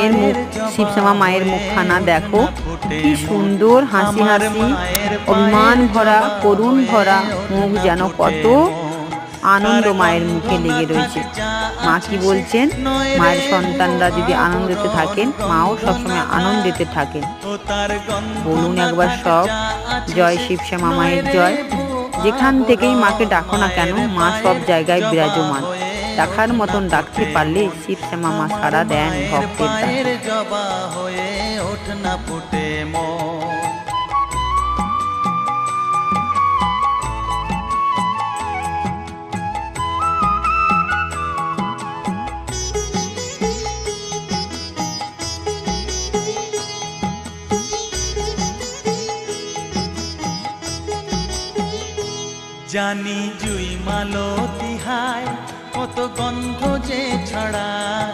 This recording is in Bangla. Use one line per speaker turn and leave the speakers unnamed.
এর মুখ, শিবশ্যামা মায়ের মুখখানা দেখো, কি সুন্দর হাসি হাসি, অভিমান ভরা, করুণ ভরা মুখ, যেন কত আনন্দ মায়ের মুখে লেগে রয়েছে। মা কি বলছেন, মায়ের সন্তানরা যদি আনন্দতে থাকেন, মাও সবসময় আনন্দেতে থাকেন। বলুন একবার সব, জয় শিবশ্যামা মায়ের জয়। যেখান থেকেই মাকে ডাকো না কেন, মা সব জায়গায় বিরাজমান। ডাকার মতন ডাকতে পারলে শিবশ্যামা মা সাড়া দেন ভক্তের ডাকে।
জানি জুই মালতি হায়, কত গন্ধ যে ছড়ায়,